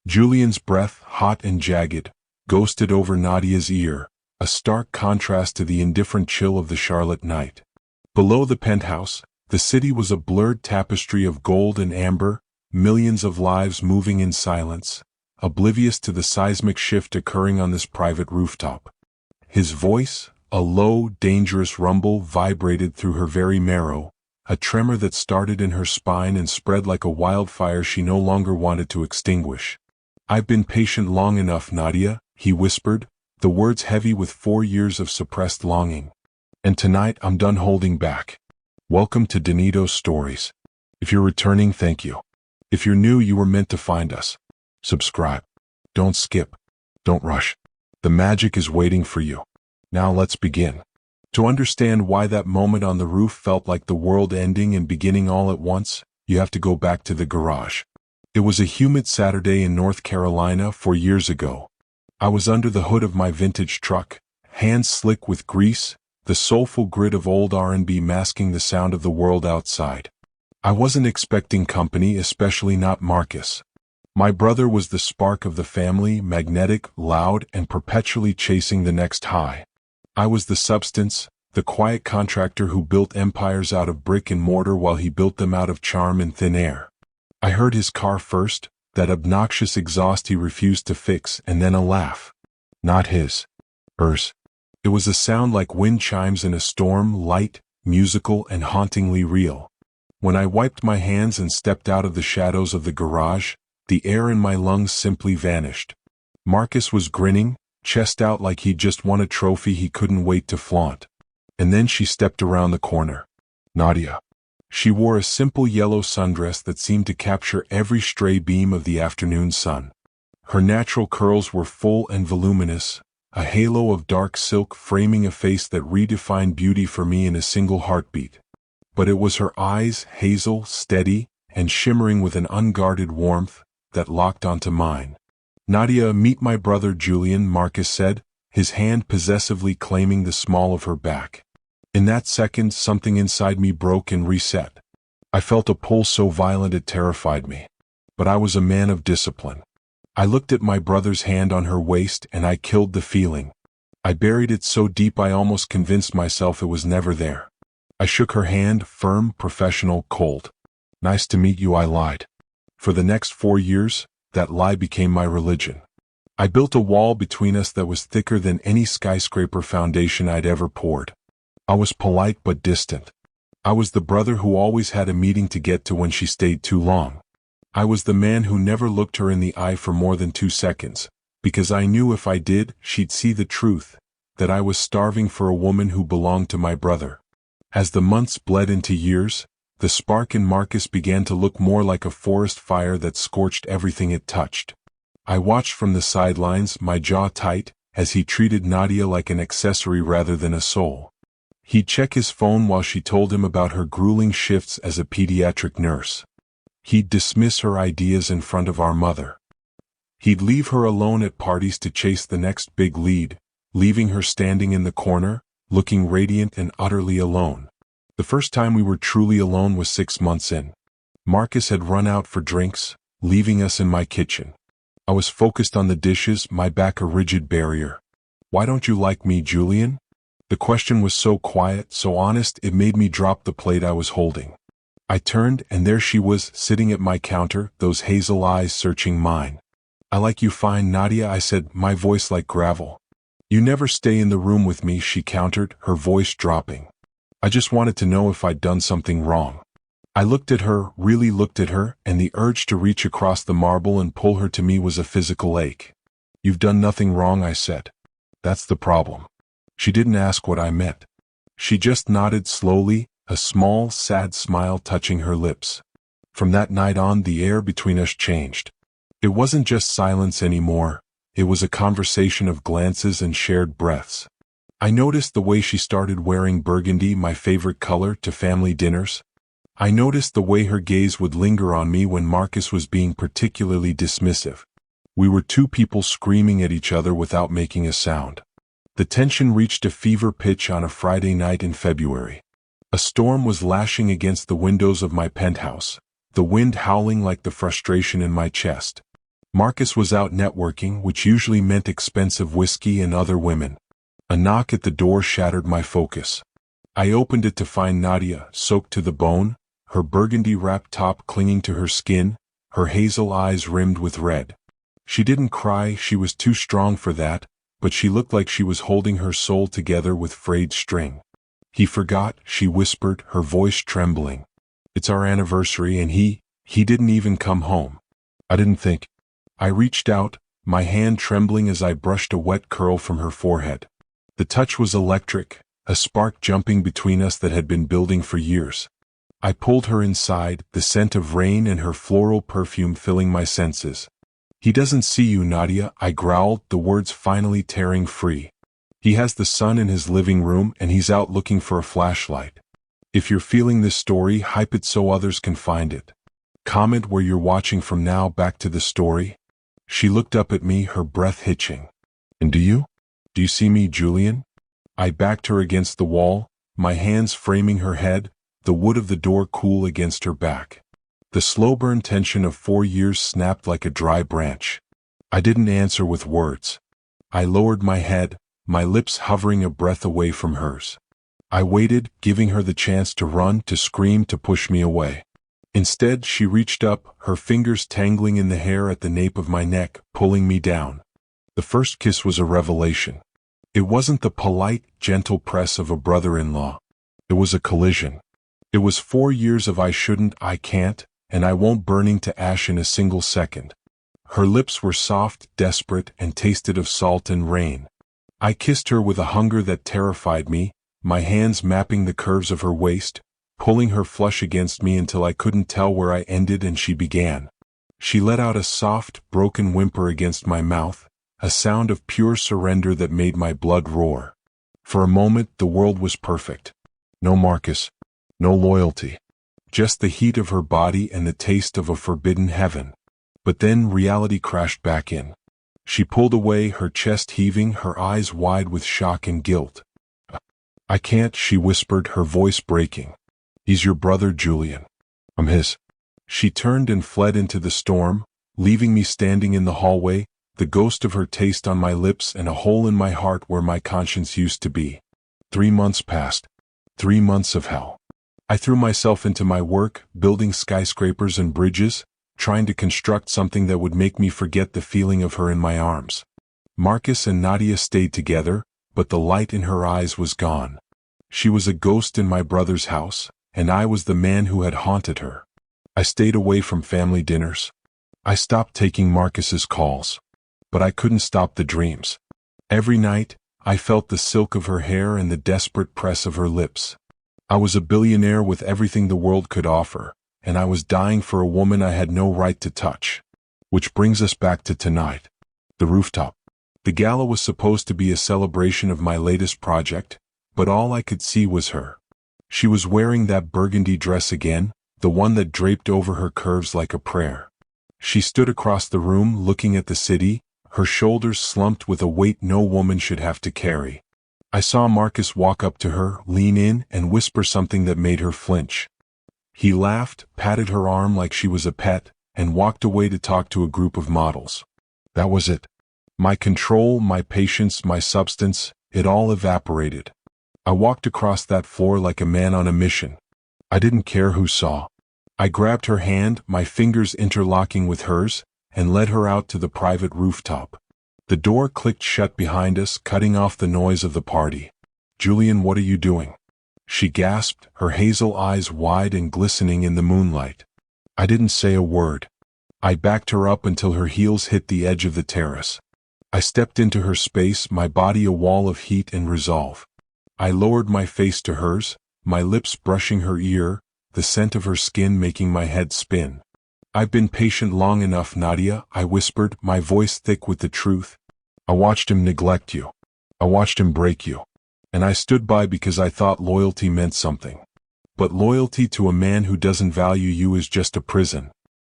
Julian's breath, hot and jagged, ghosted over Nadia's ear, a stark contrast to the indifferent chill of the Charlotte night. Below the penthouse, the city was a blurred tapestry of gold and amber, millions of lives moving in silence, oblivious to the seismic shift occurring on this private rooftop. His voice, a low, dangerous rumble, vibrated through her very marrow, a tremor that started in her spine and spread like a wildfire she no longer wanted to extinguish. "I've been patient long enough, Nadia," he whispered, the words heavy with 4 years of suppressed longing. "And tonight I'm done holding back. Welcome to Danito Stories. If you're returning, thank you. If you're new, you were meant to find us. Subscribe. Don't skip. Don't rush. The magic is waiting for you. Now let's begin." To understand why that moment on the roof felt like the world ending and beginning all at once, you have to go back to the garage. It was a humid Saturday in North Carolina 4 years ago. I was under the hood of my vintage truck, hands slick with grease, the soulful grit of old R&B masking the sound of the world outside. I wasn't expecting company, especially not Marcus. My brother was the spark of the family, magnetic, loud, and perpetually chasing the next high. I was the substance, the quiet contractor who built empires out of brick and mortar while he built them out of charm and thin air. I heard his car first, that obnoxious exhaust he refused to fix, and then a laugh. Not his. Hers. It was a sound like wind chimes in a storm, light, musical, and hauntingly real. When I wiped my hands and stepped out of the shadows of the garage, the air in my lungs simply vanished. Marcus was grinning, chest out like he'd just won a trophy he couldn't wait to flaunt. And then she stepped around the corner. Nadia. She wore a simple yellow sundress that seemed to capture every stray beam of the afternoon sun. Her natural curls were full and voluminous, a halo of dark silk framing a face that redefined beauty for me in a single heartbeat. But it was her eyes, hazel, steady, and shimmering with an unguarded warmth, that locked onto mine. "Nadia, meet my brother Julian," Marcus said, his hand possessively claiming the small of her back. In that second, something inside me broke and reset. I felt a pull so violent it terrified me. But I was a man of discipline. I looked at my brother's hand on her waist and I killed the feeling. I buried it so deep I almost convinced myself it was never there. I shook her hand, firm, professional, cold. "Nice to meet you," I lied. For the next 4 years, that lie became my religion. I built a wall between us that was thicker than any skyscraper foundation I'd ever poured. I was polite but distant. I was the brother who always had a meeting to get to when she stayed too long. I was the man who never looked her in the eye for more than 2 seconds, because I knew if I did, she'd see the truth, that I was starving for a woman who belonged to my brother. As the months bled into years, the spark in Marcus began to look more like a forest fire that scorched everything it touched. I watched from the sidelines, my jaw tight, as he treated Nadia like an accessory rather than a soul. He'd check his phone while she told him about her grueling shifts as a pediatric nurse. He'd dismiss her ideas in front of our mother. He'd leave her alone at parties to chase the next big lead, leaving her standing in the corner, looking radiant and utterly alone. The first time we were truly alone was 6 months in. Marcus had run out for drinks, leaving us in my kitchen. I was focused on the dishes, my back a rigid barrier. "Why don't you like me, Julian?" The question was so quiet, so honest, it made me drop the plate I was holding. I turned, and there she was, sitting at my counter, those hazel eyes searching mine. "I like you fine, Nadia," I said, my voice like gravel. "You never stay in the room with me," she countered, her voice dropping. I just wanted to know if I'd done something wrong. I looked at her, really looked at her, and the urge to reach across the marble and pull her to me was a physical ache. "You've done nothing wrong," I said. "That's the problem." She didn't ask what I meant. She just nodded slowly, a small, sad smile touching her lips. From that night on, the air between us changed. It wasn't just silence anymore, it was a conversation of glances and shared breaths. I noticed the way she started wearing burgundy, my favorite color, to family dinners. I noticed the way her gaze would linger on me when Marcus was being particularly dismissive. We were 2 people screaming at each other without making a sound. The tension reached a fever pitch on a Friday night in February. A storm was lashing against the windows of my penthouse, the wind howling like the frustration in my chest. Marcus was out networking, which usually meant expensive whiskey and other women. A knock at the door shattered my focus. I opened it to find Nadia, soaked to the bone, her burgundy-wrapped top clinging to her skin, her hazel eyes rimmed with red. She didn't cry, she was too strong for that, but she looked like she was holding her soul together with frayed string. "He forgot," she whispered, her voice trembling. "It's our anniversary and he didn't even come home." I didn't think. I reached out, my hand trembling as I brushed a wet curl from her forehead. The touch was electric, a spark jumping between us that had been building for years. I pulled her inside, the scent of rain and her floral perfume filling my senses. "He doesn't see you, Nadia," I growled, the words finally tearing free. "He has the sun in his living room and he's out looking for a flashlight. If you're feeling this story, hype it so others can find it. Comment where you're watching from now. Back to the story." She looked up at me, her breath hitching. "And do you see me, Julian?" I backed her against the wall, my hands framing her head, the wood of the door cool against her back. The slow-burn tension of 4 years snapped like a dry branch. I didn't answer with words. I lowered my head, my lips hovering a breath away from hers. I waited, giving her the chance to run, to scream, to push me away. Instead, she reached up, her fingers tangling in the hair at the nape of my neck, pulling me down. The first kiss was a revelation. It wasn't the polite, gentle press of a brother-in-law. It was a collision. It was 4 years of I shouldn't, I can't, and I won't burning to ash in a single second. Her lips were soft, desperate, and tasted of salt and rain. I kissed her with a hunger that terrified me, my hands mapping the curves of her waist, pulling her flush against me until I couldn't tell where I ended and she began. She let out a soft, broken whimper against my mouth, a sound of pure surrender that made my blood roar. For a moment, the world was perfect. No Marcus, no loyalty. Just the heat of her body and the taste of a forbidden heaven. But then reality crashed back in. She pulled away, her chest heaving, her eyes wide with shock and guilt. "I can't," she whispered, her voice breaking. "He's your brother, Julian. I'm his." She turned and fled into the storm, leaving me standing in the hallway, the ghost of her taste on my lips and a hole in my heart where my conscience used to be. 3 months passed. 3 months of hell. I threw myself into my work, building skyscrapers and bridges, trying to construct something that would make me forget the feeling of her in my arms. Marcus and Nadia stayed together, but the light in her eyes was gone. She was a ghost in my brother's house, and I was the man who had haunted her. I stayed away from family dinners. I stopped taking Marcus's calls. But I couldn't stop the dreams. Every night, I felt the silk of her hair and the desperate press of her lips. I was a billionaire with everything the world could offer, and I was dying for a woman I had no right to touch. Which brings us back to tonight. The rooftop. The gala was supposed to be a celebration of my latest project, but all I could see was her. She was wearing that burgundy dress again, the one that draped over her curves like a prayer. She stood across the room looking at the city, her shoulders slumped with a weight no woman should have to carry. I saw Marcus walk up to her, lean in, and whisper something that made her flinch. He laughed, patted her arm like she was a pet, and walked away to talk to a group of models. That was it. My control, my patience, my substance, it all evaporated. I walked across that floor like a man on a mission. I didn't care who saw. I grabbed her hand, my fingers interlocking with hers, and led her out to the private rooftop. The door clicked shut behind us, cutting off the noise of the party. "Julian, what are you doing?" She gasped, her hazel eyes wide and glistening in the moonlight. I didn't say a word. I backed her up until her heels hit the edge of the terrace. I stepped into her space, my body a wall of heat and resolve. I lowered my face to hers, my lips brushing her ear, the scent of her skin making my head spin. "I've been patient long enough, Nadia," I whispered, my voice thick with the truth. "I watched him neglect you. I watched him break you. And I stood by because I thought loyalty meant something. But loyalty to a man who doesn't value you is just a prison.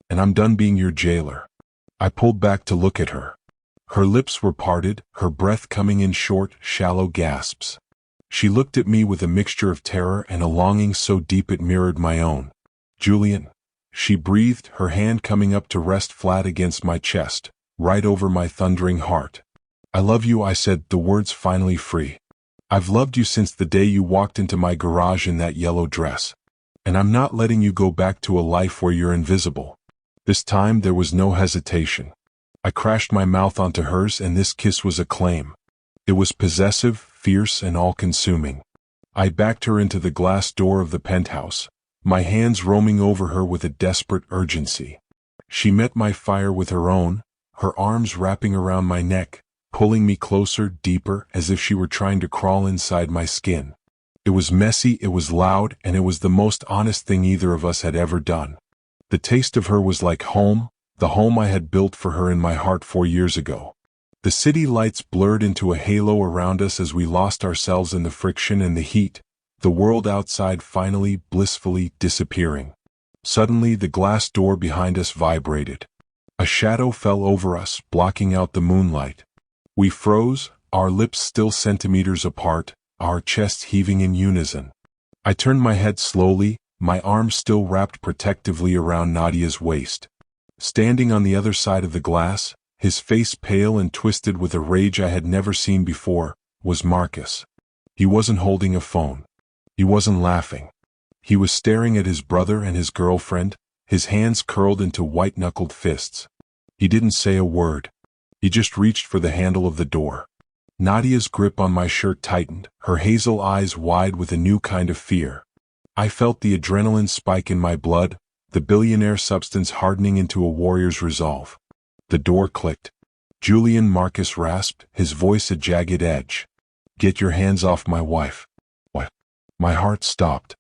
And I'm done being your jailer." I pulled back to look at her. Her lips were parted, her breath coming in short, shallow gasps. She looked at me with a mixture of terror and a longing so deep it mirrored my own. "Julian, She breathed, her hand coming up to rest flat against my chest, right over my thundering heart. "I love you," I said, the words finally free. "I've loved you since the day you walked into my garage in that yellow dress. And I'm not letting you go back to a life where you're invisible." This time there was no hesitation. I crashed my mouth onto hers, and this kiss was a claim. It was possessive, fierce, and all-consuming. I backed her into the glass door of the penthouse, my hands roaming over her with a desperate urgency. She met my fire with her own, her arms wrapping around my neck, pulling me closer, deeper, as if she were trying to crawl inside my skin. It was messy, it was loud, and it was the most honest thing either of us had ever done. The taste of her was like home, the home I had built for her in my heart 4 years ago. The city lights blurred into a halo around us as we lost ourselves in the friction and the heat, the world outside finally, blissfully disappearing. Suddenly the glass door behind us vibrated. A shadow fell over us, blocking out the moonlight. We froze, our lips still centimeters apart, our chests heaving in unison. I turned my head slowly, my arms still wrapped protectively around Nadia's waist. Standing on the other side of the glass, his face pale and twisted with a rage I had never seen before, was Marcus. He wasn't holding a phone. He wasn't laughing. He was staring at his brother and his girlfriend, his hands curled into white-knuckled fists. He didn't say a word. He just reached for the handle of the door. Nadia's grip on my shirt tightened, her hazel eyes wide with a new kind of fear. I felt the adrenaline spike in my blood, the billionaire substance hardening into a warrior's resolve. The door clicked. "Julian," Marcus rasped, his voice a jagged edge. "Get your hands off my wife." What? My heart stopped.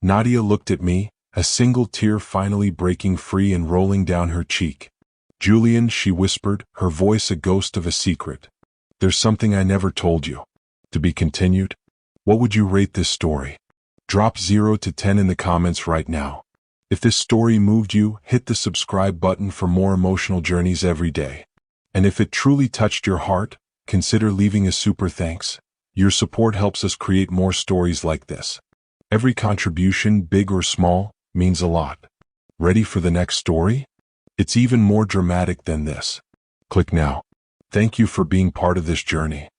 Nadia looked at me, a single tear finally breaking free and rolling down her cheek. "Julian," she whispered, her voice a ghost of a secret. "There's something I never told you." To be continued? What would you rate this story? Drop 0 to 10 in the comments right now. If this story moved you, hit the subscribe button for more emotional journeys every day. And if it truly touched your heart, consider leaving a super thanks. Your support helps us create more stories like this. Every contribution, big or small, means a lot. Ready for the next story? It's even more dramatic than this. Click now. Thank you for being part of this journey.